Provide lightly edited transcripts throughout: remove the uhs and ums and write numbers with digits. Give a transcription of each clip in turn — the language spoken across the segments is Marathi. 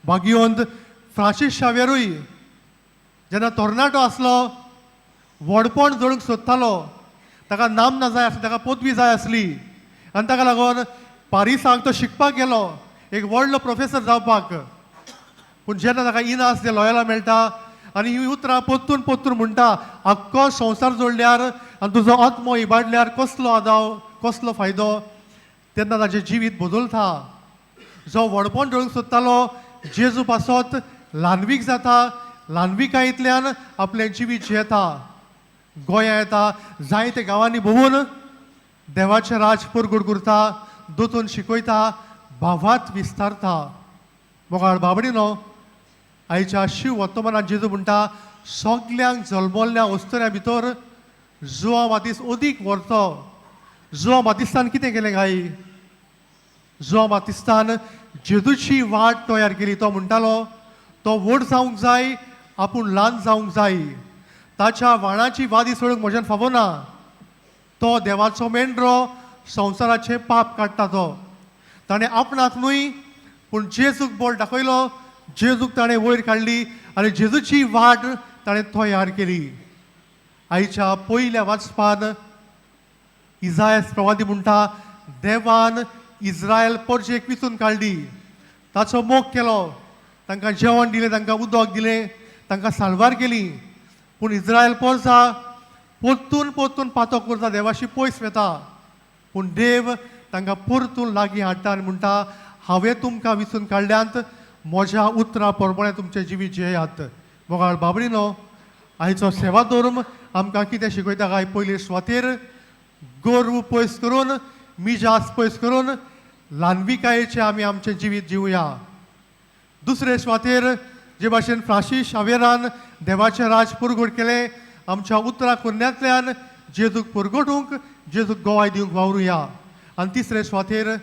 वागयोंत फ्रांसीस शावेरूय जेन्ना तरणाटो आसलो व्हडपण जोडूंक सोदतालो ताका नाम ना जाय आसली ताका पदवी जाय आसली आनी ताका लागून पारिसाक तो शिकपाक गेलो एक व्हडलो प्रोफेसर जावपाक पूण जेन्ना ताका इनास ते लॉयला मेळटा आनी ही उतरां पोत्तून पोत्तून म्हणटा आख्खो संवसार जोडल्यार आनी तुजो आत्मो इबाडल्यार कसलो आदाव कसलो फायदो तेन्ना ताचें जिवीत बदलता जो व्हडपण जोडूंक सोदतालो जेजू पासत ल्हानवीक जाता ल्हानविकायेंतल्यान आपलें जिवीत जियेता गोंया येता जायते गांवांनी भोंवून देवाचें राज परगट करता दोतून शिकयता भावात विस्तारता मोगाळ बाबडीनो आयच्या शिव वर्तमानांत जेजू म्हणटा सगल्यांक जल्मल्ल्या वस्तुऱ्यां भितर जुवा मातीस अदीक व्हरतो जुवा मातिस्तान कितें केलें गाय जुवा मातिस्तान जेजूची वाट तयार केली तो म्हणटालो तो व्हड जावंक जाय आपूण ल्हान जावंक जाय ताच्या वाणाची वादी सोडूंक म्हज्यान फावना तो देवाचो मेंढरो संवसाराचें पाप काडटा तो ताणें आपणाक न्हय पूण जेजूक बोट दाखयलो जेजूक ताणें वयर काडली आनी जेजूची वाट ताणें तयार केली आयच्या पयल्या वाचपान इजायास प्रवादी म्हणटा देवान इस्रायल परजेक विचून काडली ताचो मोग केलो तांकां जेवण दिलें तांकां उदक दिलें तांकां साल्वार केली पूण इस्रायल परजा परतून परतून पातो करता देवाशी पयस वता पूण देव तांकां परतून लागीं हाडटा आनी म्हणटा हांवें तुमकां विचून काडल्यांत म्हज्या उतरां परमणे तुमचें जिवीत जियेयात मोगाळ बाबडीनो आयचो सेवा धर्म आमकां कितें शिकयता काय पयले सुवातेर गर्व पयस करून मिजास पयस करून ल्हानविकायेचें आमी आमचें जिवीत जिवया दुसरे सुवातेर जे भाशेन फ्रांसीस शावेरान देवाचें राज परगट केलें आमच्या उतरां कन्यांतल्यान जेजूक परगटूंक जेजूक गोवाय दिवंक वावरुया आनी तिसरे सुवातेर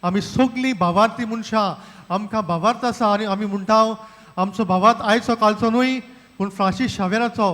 आमी सगलीं भावार्थी मनशां आमकां भावार्थ आसा आनी आमी म्हणटा आमचो भावार्थ आयचो कालचो न्हय पूण फ्रांसीस शावेराचो